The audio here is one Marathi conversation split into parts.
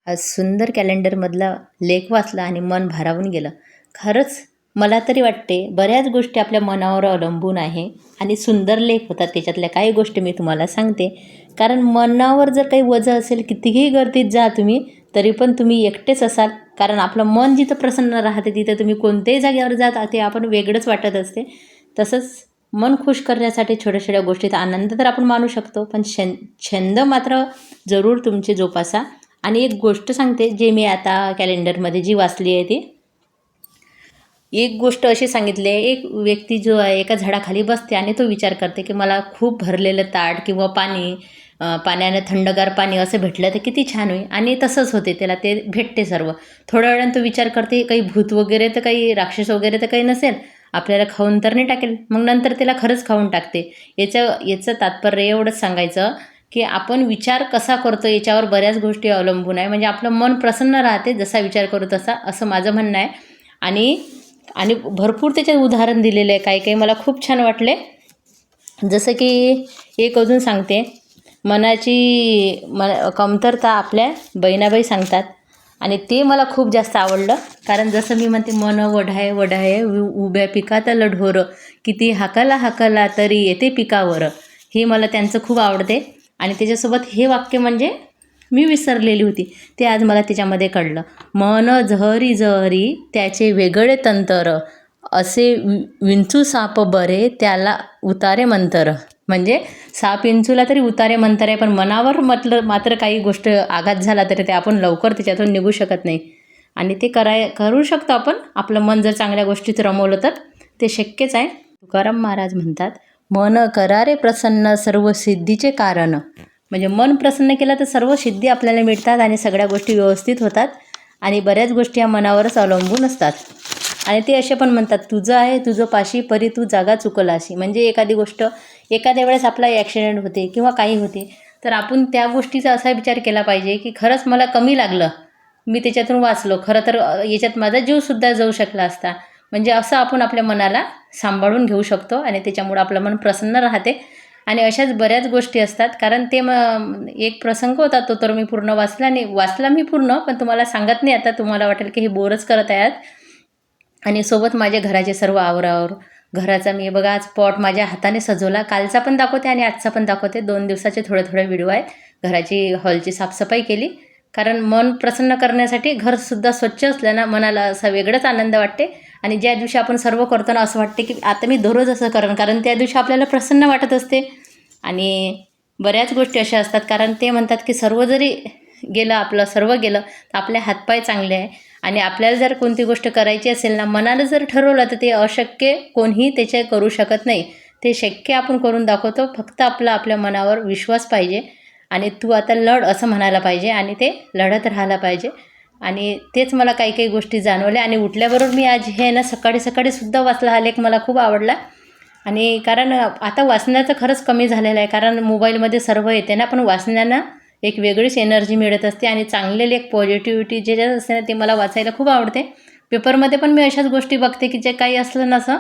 आज सुंदर कॅलेंडरमधला लेख वाचला आणि मन भारावून गेलं. खरंच मला तरी वाटते बऱ्याच गोष्टी आपल्या मनावर अवलंबून आहे आणि सुंदर लेख होतात. त्याच्यातल्या काही गोष्टी मी तुम्हाला सांगते. कारण मनावर जर काही वजन असेल, कितीही गर्दीत जा तुम्ही, तरी पण तुम्ही एकटेच असाल. कारण आपलं मन जिथं प्रसन्न राहते तिथं तुम्ही कोणत्याही जागेवर जात ते आपण वेगळंच वाटत असते. तसंच मन खुश करण्यासाठी छोट्या छोट्या गोष्टीत आनंद तर आपण मानू शकतो, पण छंद मात्र जरूर तुमचे जोपासा. आणि एक गोष्ट सांगते जे मी आता कॅलेंडरमध्ये जी वाचली आहे ती. एक गोष्ट अशी सांगितली आहे, एक व्यक्ती जो आहे एका झाडाखाली बसते आणि तो विचार करते की मला खूप भरलेलं ताट किंवा पाणी, पाण्यानं थंडगार पाणी असं भेटलं तर किती छान होईल. आणि तसंच होते, त्याला ते भेटते सर्व. थोड्या वेळानं तो विचार करते काही भूत वगैरे तर काही राक्षस वगैरे तर काही नसेल, आपल्याला खाऊन तर नाही टाकेल. मग नंतर त्याला खरंच खाऊन टाकते. याचं तात्पर्य एवढंच सांगायचं की आपण विचार कसा करतो याच्यावर बऱ्याच गोष्टी अवलंबून आहे. म्हणजे आपलं मन प्रसन्न राहते जसा विचार करू तसा, असं माझं म्हणणं आहे. आणि आणि भरपूर त्याच्यात उदाहरण दिलेले आहे. काही काही मला खूप छान वाटले. जसं की एक अजून सांगते, कमतरता आपल्या बहिणाबाई सांगतात आणि ते मला खूप जास्त आवडलं. कारण जसं मी म्हणते, मन वढाय वढाय उभ्या पिकात ढोर, किती हाकाला हाकाला तरी येते पिकावर. हे मला त्यांचं खूप आवडते. आणि त्याच्यासोबत हे वाक्य म्हणजे मी विसरलेली होती, ते आज मला त्याच्यामध्ये कळलं. मन जहरी जहरी त्याचे वेगळे तंतर, असे विंचू साप बरे त्याला उतारे मंतर. म्हणजे साप विंचूला तरी उतारे मंतर आहे, पण मनावर मात्र काही गोष्ट आघात झाला तरी ते आपण लवकर त्याच्यातून निघू शकत नाही. आणि ते करू शकतो आपण, आपलं मन जर चांगल्या गोष्टीत रमवलं तर ते शक्यच आहे. तुकाराम महाराज म्हणतात, मन करारे प्रसन्न सर्व सिद्धीचे कारण. म्हणजे मन प्रसन्न केलं तर सर्व सिद्धी आपल्याला मिळतात आणि सगळ्या गोष्टी व्यवस्थित होतात. आणि बऱ्याच गोष्टी या मनावरच अवलंबून असतात. आणि ते असे पण म्हणतात, तुझं आहे तुझं पाशी परी तू जागा चुकलाशी. म्हणजे एखादी गोष्ट एखाद्या वेळेस आपला ॲक्सिडेंट होते किंवा काही होते, तर आपण त्या गोष्टीचा असा विचार केला पाहिजे की खरंच मला कमी लागलं, मी त्याच्यातून वाचलो, खरं तर याच्यात माझा जीवसुद्धा जाऊ शकला असता. म्हणजे असं आपण आपल्या मनाला सांभाळून घेऊ शकतो आणि त्याच्यामुळं आपलं मन प्रसन्न राहते. आणि अशाच बऱ्याच गोष्टी असतात. कारण ते एक प्रसंग होता, तो तर मी पूर्ण वाचला मी पूर्ण, पण तुम्हाला सांगत नाही आता. तुम्हाला वाटेल की हे बोरच करत आहेत. आणि सोबत माझ्या घराचे सर्व आवरावर घराचा मी बघा आज पॉट माझ्या हाताने सजवला. कालचा पण दाखवते आणि आजचा पण दाखवते. 2 दिवसाचे थोडे थोडे व्हिडिओ आहेत. घराची हॉलची साफसफाई केली. कारण मन प्रसन्न करण्यासाठी घरसुद्धा स्वच्छ असल्यानं मनाला असा वेगळाच आनंद वाटते. आणि ज्या दिवशी आपण सर्व करतो ना, असं वाटते की आता मी दररोज असं करेन, कारण त्या दिवशी आपल्याला प्रसन्न वाटत असते. आणि बऱ्याच गोष्टी अशा असतात, कारण ते म्हणतात की सर्व जरी गेलं, आपलं सर्व गेलं तर आपले हातपाय चांगले आहे. आणि आपल्याला जर कोणती गोष्ट करायची असेल ना, मनानं जर ठरवलं तर ते अशक्य कोणीही त्याचे करू शकत नाही. ते शक्य आपण करून दाखवतो. फक्त आपल्या मनावर विश्वास पाहिजे आणि तू आता लढ असं म्हणायला पाहिजे आणि ते लढत राहायला पाहिजे. आणि तेच मला काही काही गोष्टी जाणवल्या. आणि उठल्याबरोबर मी आज हे ना सकाळी सकाळीसुद्धा वाचला हा लेख, मला खूप आवडला. आणि कारण आता वाचण्याचं खरंच कमी झालेलं आहे, कारण मोबाईलमध्ये सर्व येते ना, पण वाचण्यानं एक वेगळीच एनर्जी मिळत असते. आणि चांगले लेख, पॉझिटिव्हिटी जे असते ना, ते मला वाचायला खूप आवडते. पेपरमध्ये पण मी अशाच गोष्टी बघते की जे काही असलं नसं,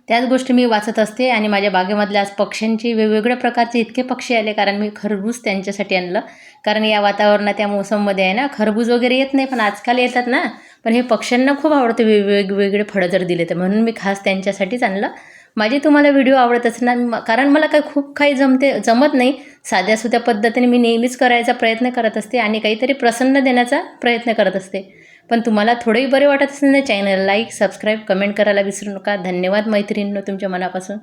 त्याच गोष्टी मी वाचत असते. आणि माझ्या बागेमधल्या आज पक्ष्यांची वेगवेगळ्या प्रकारचे इतके पक्षी आले, कारण मी खरबूज त्यांच्यासाठी आणलं. कारण या वातावरणात, त्या मोसममध्ये आहे ना, खरबूज वगैरे येत नाही, पण आजकाल येतात ना. पण हे पक्ष्यांना खूप आवडतं वेगवेगळे फळं जर दिले तर, म्हणून मी खास त्यांच्यासाठीच आणलं. माझे तुम्हाला व्हिडिओ आवडत असणार, कारण मला खूप काही जमत नाही. साध्यासुध्या पद्धतीने मी नेहमीच करायचा प्रयत्न करत असते आणि काहीतरी प्रसन्न देण्याचा प्रयत्न करत असते. पण तुम्हाला थोडंही बरे वाटत असेल ना, चॅनल लाईक, सबस्क्राईब, कमेंट करायला विसरू नका. धन्यवाद मैत्रिणींनो, तुमच्या मनापासून.